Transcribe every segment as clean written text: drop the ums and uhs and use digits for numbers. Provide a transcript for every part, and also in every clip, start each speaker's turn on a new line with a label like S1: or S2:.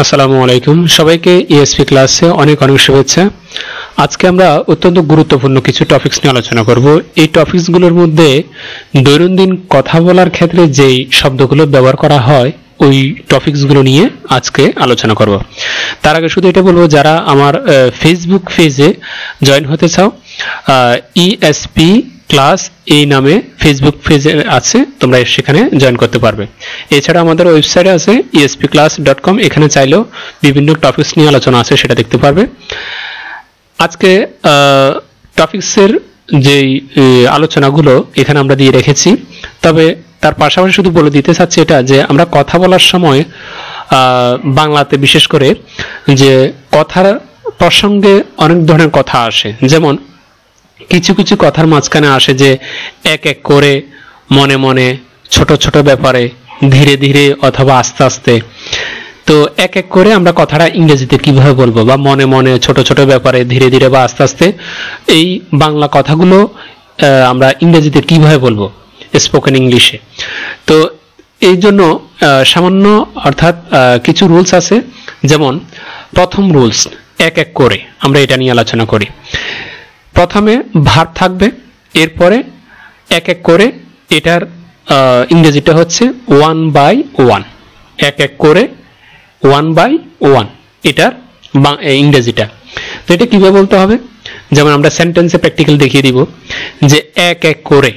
S1: আসসালামু আলাইকুম সবাইকে ইএসপি ক্লাসে অনেক অনেক শুভেচ্ছা। আজকে আমরা অত্যন্ত গুরুত্বপূর্ণ কিছু টপিকস নিয়ে আলোচনা করব। এই টপিকসগুলোর মধ্যে দৈনন্দিন কথা বলার ক্ষেত্রে যেই শব্দগুলো ব্যবহার করা হয় ওই টপিকসগুলো নিয়ে আজকে আলোচনা করব। তার আগে শুধু এটা বলবো, যারা আমার ফেসবুক পেজে জয়েন হতে চাও, ইএসপি ক্লাস এই নামে ফেসবুক পেজে আছে, তোমরা সেখানে জয়েন করতে পারবে। এছাড়া আমাদের ওয়েবসাইটে আছে espclass.com, এখানে চাইলেও বিভিন্ন টপিকস নিয়ে আলোচনা আছে, সেটা দেখতে পারবে। আজকে টপিকসের যেই আলোচনাগুলো এখানে আমরা দিয়ে রেখেছি, তবে তার পাশাপাশি শুধু বলে দিতে চাচ্ছি এটা যে আমরা কথা বলার সময় বাংলাতে বিশেষ করে যে কথার প্রসঙ্গে অনেক ধরনের কথা আসে, যেমন কিছু কিছু কথার মাঝখানে আসে যে এক এক করে, মনে মনে, ছোট ছোট ব্যাপারে, ধীরে ধীরে অথবা আস্তে আস্তে। তো এক এক করে আমরা কথাটা ইংরেজিতে কিভাবে বলবো, বা মনে মনে, ছোট ছোট ব্যাপারে, ধীরে ধীরে বা আস্তে আস্তে, এই বাংলা কথাগুলো আমরা ইংরেজিতে কিভাবে বলবো স্পোকেন ইংলিশে। তো এই জন্য সামান্য অর্থাৎ কিছু রুলস আছে, যেমন প্রথম রুলস এক এক করে আমরা এটা নিয়ে আলোচনা করি। প্রথমে ভার্ব থাকবে, এরপরে এক এক করে, এটার ইংরেজিটা হচ্ছে 1/1, এক এক করে 1/1 এটার ইংরেজিটা। তো এটা কিভাবে বলতে হবে, যেমন আমরা সেন্টেন্সে প্র্যাকটিক্যাল দেখিয়ে দিব যে এক এক করে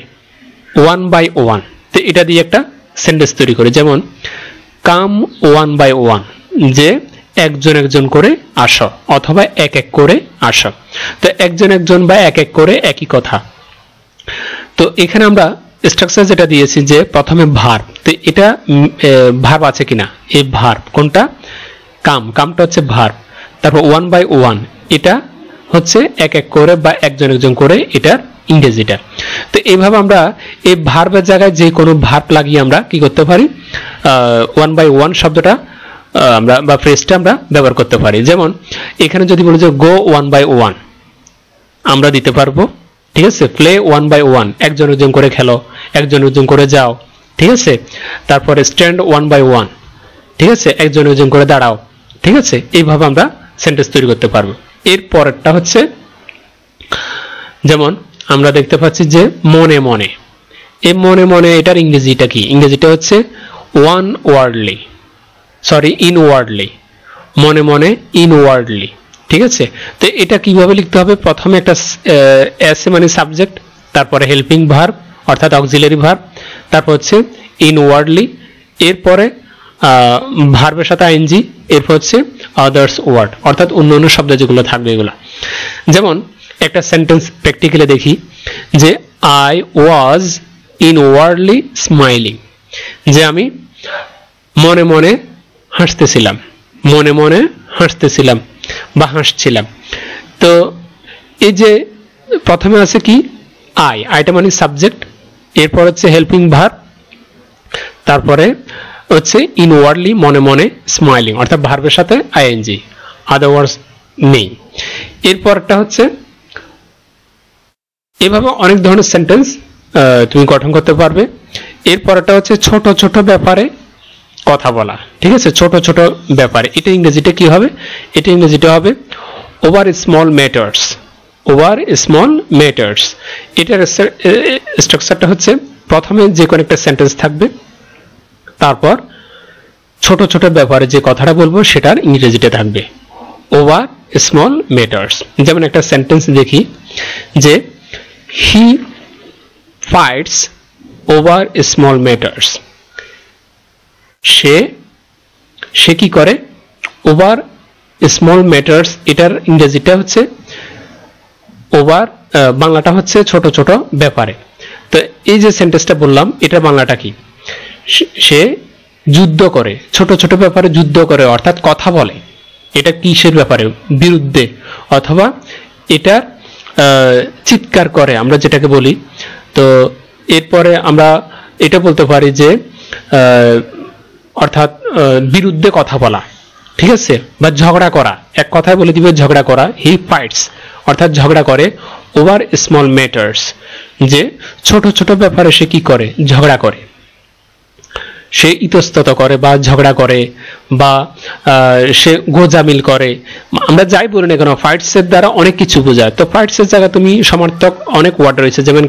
S1: 1/1, তো এটা দিয়ে একটা সেন্টেন্স তৈরি করে, যেমন কাম 1/1, যে একজন একজন করে আসো, অথবা এক এক করে আসো। তো একজন একজন বা এক এক করে একই কথা। তো এখানে আমরা স্ট্রাকচার যেটা দিয়েছি যে প্রথমে ভার্ব, তো এটা ভার্ব আছে কিনা, এই ভার্ব কোনটা, কামটা হচ্ছে ভার্ব। তারপর 1/1 এটা হচ্ছে এক এক করে বা একজন একজন করে, এটার ইংরেজিটা। তো এইভাবে আমরা এই ভার্বের জায়গায় যে কোনো ভার্ব লাগিয়ে আমরা কি করতে পারি, 1/1 শব্দটা আমরা বা ফ্রেজটা আমরা ব্যবহার করতে পারি। যেমন এখানে যদি বলি যে গো 1/1 আমরা দিতে পারবো, ঠিক আছে। প্লে 1/1 একজন একজন করে খেলো, একজন একজন করে যাও, ঠিক আছে। তারপরে স্ট্যান্ড 1/1, ঠিক আছে, একজন একজন করে দাঁড়াও, ঠিক আছে। এইভাবে আমরা সেন্টেন্স তৈরি করতে পারবো। এর পরেরটা হচ্ছে, যেমন আমরা দেখতে পাচ্ছি যে মনে মনে, এই মনে মনে এটার ইংরেজিটা কি, ইংরেজিটা হচ্ছে ইনওয়ার্ডলি, মনে মনে ইনওয়ার্ডলি, ঠিক আছে। তো এটা কিভাবে লিখতে হবে, প্রথমে একটা এস মানে সাবজেক্ট, তারপরে হেল্পিং ভার্ব অর্থাৎ অক্সিলারি ভার্ব, তারপর হচ্ছে ইনওয়ার্ডলি, এরপরে ভার্বের সাথে আইএনজি, এরপর হচ্ছে আদার্স ওয়ার্ড অর্থাৎ অন্য অন্য শব্দ যেগুলো থাকবে এগুলো। যেমন একটা সেন্টেন্স প্র্যাকটিক্যালি দেখি যে আই ওয়াজ ইনওয়ার্ডলি স্মাইলিং, যে আমি মনে মনে হাসতেছিলাম, মনে মনে হাসতেছিলাম বা হাসছিলাম। তো এই যে প্রথমে আছে কি আইটা মানে সাবজেক্ট, এরপর হচ্ছে হেল্পিং ভার্ব, তারপরে হচ্ছে ইনওয়ার্ডলি মনে মনে স্মাইলিং অর্থাৎ ভার্বের সাথে আইএনজি, আদারওয়ার্ডস নেই। এরপরটা হচ্ছে, এভাবে অনেক ধরনের সেন্টেন্স তুমি গঠন করতে পারবে। এরপরটা হচ্ছে ছোট ছোট ব্যাপারে কথা বলা, ঠিক আছে, ছোট ছোট ব্যাপারে, এটা ইংরেজিটা কি হবে, এটা ইংরেজিটা হবে ওভার স্মল ম্যাটার্স। এটার স্ট্রাকচারটা হচ্ছে প্রথমে যে কোনো একটা সেন্টেন্স থাকবে, তারপর ছোট ছোট ব্যাপারে যে কথাটা বলবো সেটার ইংরেজিটা থাকবে ওভার স্মল ম্যাটার্স। যেমন একটা সেন্টেন্স দেখি যে হি ফাইটস ওভার স্মল ম্যাটার্স, সে কি করে ওভার স্মল ম্যাটার্স, এটার ইংরেজিটা হচ্ছে ওভার, বাংলাটা হচ্ছে ছোট ছোট ব্যাপারে। তো এই যে সেন্টেন্সটা বললাম এটার বাংলাটা কি, সে যুদ্ধ করে, ছোট ছোট ব্যাপারে যুদ্ধ করে অর্থাৎ কথা বলে, এটা কিসের ব্যাপারে, বিরুদ্ধে, অথবা এটার চিৎকার করে আমরা যেটাকে বলি। তো এরপরে আমরা এটা বলতে পারি যে অর্থাৎ বিরুদ্ধে কথা বলা, ঠিক আছে, বা ঝগড়া করা, এক কথায় বলে দিবে ঝগড়া করা, হি ফাইটস অর্থাৎ ঝগড়া করে ওভার স্মল ম্যাটার্স, যে ছোট ছোট ব্যাপারে সে কি করে, ঝগড়া করে। সে ইতস্তত করে বা ঝগড়া করে বা সে গোজামিল করে, আমরা যাই বলি না কেন ফাইটসের দ্বারা অনেক কিছু বোঝায়। তো ফাইটসের জায়গায় তুমি সমার্থক অনেক ওয়ার্ড রয়েছে, যেমন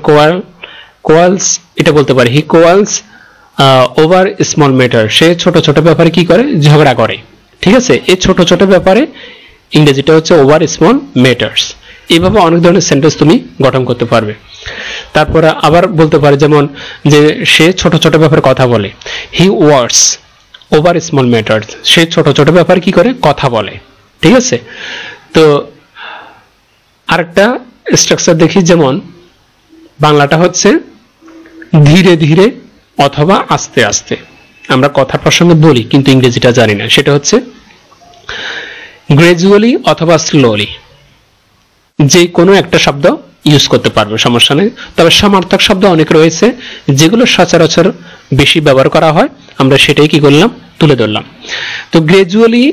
S1: কোয়ালস, এটা বলতে পারি হি কোয়ালস ওভার স্মল ম্যাটার, সে ছোট ছোট ব্যাপারে কি করে, ঝগড়া করে। ঠিক আছে, এই ছোট ছোট ব্যাপারে ইংরেজিটা হচ্ছে ওভার স্মল ম্যাটার্স। এইভাবে অনেক ধরনের সেন্টেন্স তুমি গঠন করতে পারবে। তারপরে আবার বলতে পারে যেমন যে সে ছোট ছোট ব্যাপারে কথা বলে, হি ওয়ার্ডস ওভার স্মল ম্যাটার্স, সে ছোট ছোট ব্যাপারে কি করে, কথা বলে। ঠিক আছে, তো আরেকটা স্ট্রাকচার দেখি, যেমন বাংলাটা হচ্ছে ধীরে ধীরে অথবা আস্তে আস্তে, আমরা কথার প্রসঙ্গে বলি কিন্তু ইংরেজিটা জানি না, সেটা হচ্ছে গ্রাজুয়ালি অথবা স্লোলি, যে কোনো একটা শব্দ ইউজ করতে পারবে, সমস্যা নেই। তবে সমার্থক শব্দ অনেক রয়েছে যেগুলো সচরাচর বেশি ব্যবহার করা হয়, আমরা সেটাই কি করলাম, তুলে ধরলাম। তো গ্রাজুয়ালি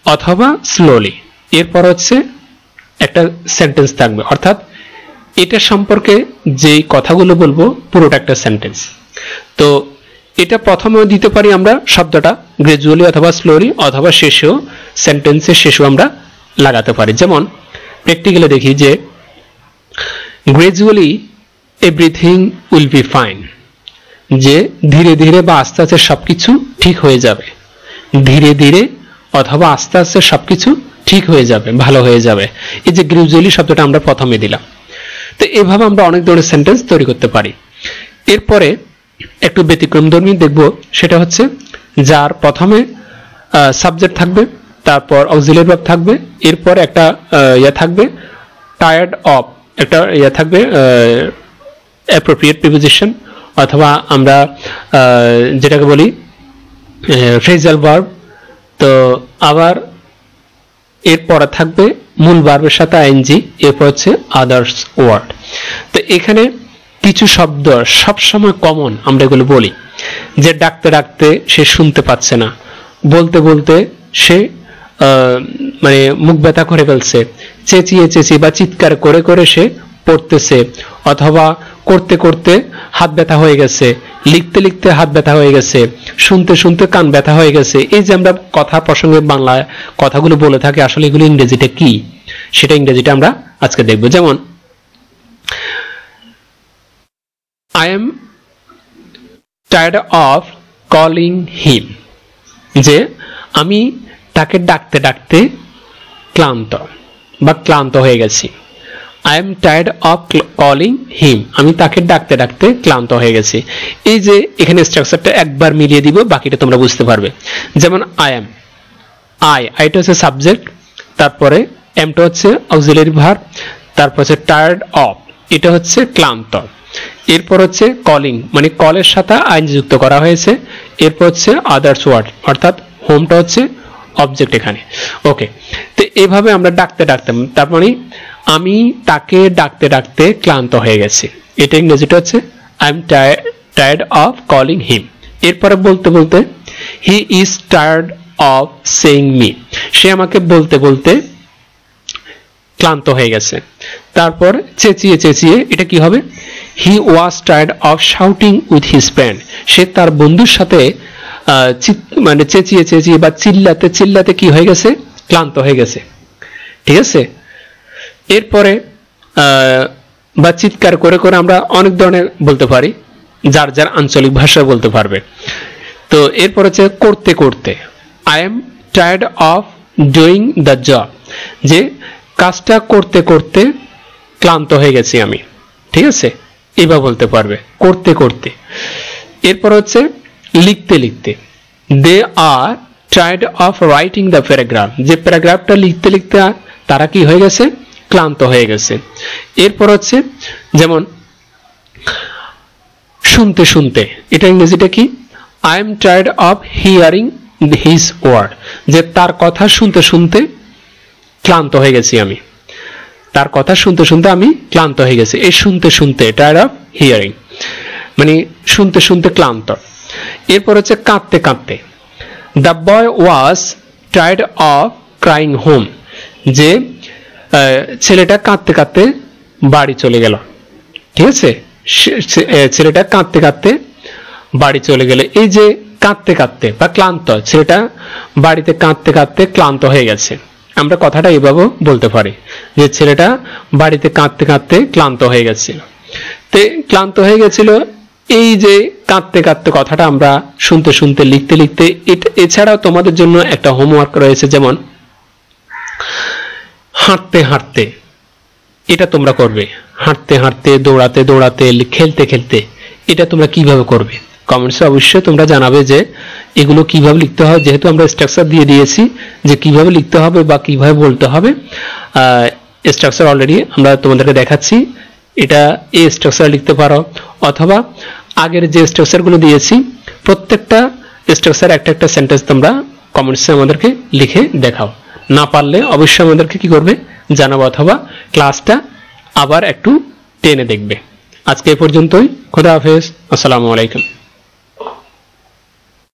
S1: অথবা স্লোলি, এরপর হচ্ছে একটা সেন্টেন্স থাকবে, অর্থাৎ এটা সম্পর্কে যে কথাগুলো বলবো পুরোটা একটা সেন্টেন্স। তো এটা প্রথমেও দিতে পারি আমরা শব্দটা গ্রাজুয়ালি অথবা স্লোলি, অথবা শেষেও, সেন্টেন্সের শেষেও আমরা লাগাতে পারি। যেমন প্র্যাকটিক্যালি দেখি যে gradually everything will be fine, যে ধীরে ধীরে বা আস্তে আস্তে সবকিছু ঠিক হয়ে যাবে, ধীরে ধীরে অথবা আস্তে আস্তে সবকিছু ঠিক হয়ে যাবে, ভালো হয়ে যাবে। এই যে গ্রাজুয়ালি শব্দটা আমরা প্রথমে দিলাম। তো এভাবে আমরা অনেক ধরনের সেন্টেন্স তৈরি করতে পারি। এরপরে একটু ব্যতিক্রমধর্মী দেখব, সেটা হচ্ছে যার প্রথমে সাবজেক্ট থাকবে, তারপর অক্সিলারি ভার্ব থাকবে, এরপর একটা ইয়া থাকবে টায়ার্ড অফ, একটা ইয়া থাকবে অ্যাপ্রোপ্রিয়েট প্রিপোজিশন, অথবা আমরা যেটাকে বলি ফ্রেজাল ভার্ব। তো আবার এরপরে থাকবে মূল ভার্বের সাথে আইএনজি, এরপর হচ্ছে আদার্স ওয়ার্ড। তো এখানে কিছু শব্দ সবসময় কমন, আমরা এগুলো বলি, যে ডাকতে ডাকতে সে শুনতে পাচ্ছে না, বলতে বলতে সে মানে মুখ ব্যথা করে ফেলছে, চেঁচিয়ে চেঁচিয়ে বা চিৎকার করে করে সে পড়তেছে, অথবা করতে করতে হাত ব্যথা হয়ে গেছে, লিখতে লিখতে হাত ব্যথা হয়ে গেছে, শুনতে শুনতে কান ব্যথা হয়ে গেছে। এই যে আমরা কথা প্রসঙ্গে বাংলায় কথাগুলো বলে থাকি, আসলে এগুলো ইংরেজিটা কি, সেটা ইংরেজিটা আমরা আজকে দেখব। যেমন I am tired of calling him, যে আমি তাকে ডাকতে ডাকতে ক্লান্ত বা ক্লান্ত হয়ে গেছি। I am tired of calling him, আমি তাকে ডাকতে ডাকতে ক্লান্ত হয়ে গেছি। এই যে এখানে স্ট্রাকচারটা একবার মিলিয়ে দিব, বাকিটা তোমরা বুঝতে পারবে। যেমন I am, আইটা হচ্ছে সাবজেক্ট, তারপরে এমটা হচ্ছে অক্সিলারি ভার্ব, তারপর হচ্ছে টায়ার্ড অফ, এটা হচ্ছে ক্লান্ত, এরপর হচ্ছে কলিং, মানে কলের সাথে আইন যুক্ত করা হয়েছে, এরপর হচ্ছে আদার্স ওয়ার্ড, অর্থাৎ হোমটা হচ্ছে অবজেক্ট এখানে। ওকে, তো এইভাবে আমরা ডাকতে ডাকতে, তার মানে আমি তাকে ডাকতে ডাকতে ক্লান্ত হয়ে গেছি, এটা ইংরেজিটা হচ্ছে I am tired of calling him. এরপরে বলতে বলতে he is tired of saying me, সে আমাকে বলতে বলতে ক্লান্ত হয়ে গেছে। তারপর চেঁচিয়ে চেঁচিয়ে, এটা কি হবে, he was tired of shouting with his friend, সে তার বন্ধুর সাথে মানে চেঁচিয়ে চেঁচিয়ে বা চিল্লাতে চিল্লাতে কি হয়ে গেছে, ক্লান্ত হয়ে গেছে। ঠিক আছে, এরপরে বা চিৎকার করে করে আমরা অনেক ধরনের বলতে পারি, যার যার আঞ্চলিক ভাষায় বলতে পারবে। তো এরপর হচ্ছে করতে করতে, I am tired of doing the job, যে কাজটা করতে করতে ক্লান্ত হয়ে গেছি আমি। ঠিক আছে, এবার বলতে পারবে করতে করতে। এরপর হচ্ছে লিখতে লিখতে, they are tired of writing the paragraph, যে প্যারাগ্রাফটা লিখতে লিখতে তারা কি হয়ে গেছে, ক্লান্ত হয়ে গেছে। এরপর হচ্ছে যেমন শুনতে শুনতে, এটা ইংরেজিটা কি, I am tired of hearing his word, যে তার কথা শুনতে শুনতে ক্লান্ত হয়ে গেছি আমি, তার কথা শুনতে শুনতে আমি ক্লান্ত হয়ে গেছি। এই শুনতে শুনতে, টায়ার্ড অফ হিয়ারিং, মানে শুনতে শুনতে ক্লান্ত। এরপর হচ্ছে কাঁদতে কাঁদতে, the boy was tired of crying home, যে ছেলেটা কাঁদতে কাঁদতে বাড়ি চলে গেল। ঠিক আছে, ছেলেটা কাঁদতে কাঁদতে বাড়ি চলে গেল। এই যে কাঁদতে কাঁদতে বা ক্লান্ত, ছেলেটা বাড়িতে কাঁদতে কাঁদতে ক্লান্ত হয়ে গেছে। আমরা কথাটা এভাবেও বলতে পারি যে ছেলেটা বাড়িতে কাঁদতে কাঁদতে ক্লান্ত হয়ে গেছে। তে ক্লান্ত হয়ে গেছিল, এই যে কাঁদতে কাঁদতে কথাটা আমরা শুনতে শুনতে লিখতে লিখতে, এছাড়াও তোমাদের জন্য একটা হোমওয়ার্ক রয়েছে, যেমন হাঁটতে হাঁটতে, এটা তোমরা করবে। হাঁটতে হাঁটতে, দৌড়াতে দৌড়াতে, খেলতে খেলতে, এটা তোমরা কিভাবে করবে কমেন্টসে অবশ্যই তোমরা জানাবে যে এগুলো কিভাবে লিখতে হয়। যেহেতু আমরা স্ট্রাকচার দিয়ে দিয়েছি যে কিভাবে লিখতে হবে বা কিভাবে বলতে হবে, স্ট্রাকচার অলরেডি আমরা তোমাদেরকে দেখাচ্ছি। এটা এই স্ট্রাকচার লিখতে পারো, অথবা আগের যে স্ট্রাকচারগুলো দিয়েছি প্রত্যেকটা স্ট্রাকচার একটা একটা সেন্টেন্স তোমরা কমেন্টসে আমাদেরকে লিখে দেখাও। না পারলে অবশ্যই আমাদেরকে কি করবে জানাবো, অথবা ক্লাসটা আবার একটু টেনে দেখবে। আজকে এ পর্যন্তই। খোদা হাফেজ। আসসালামু আলাইকুম।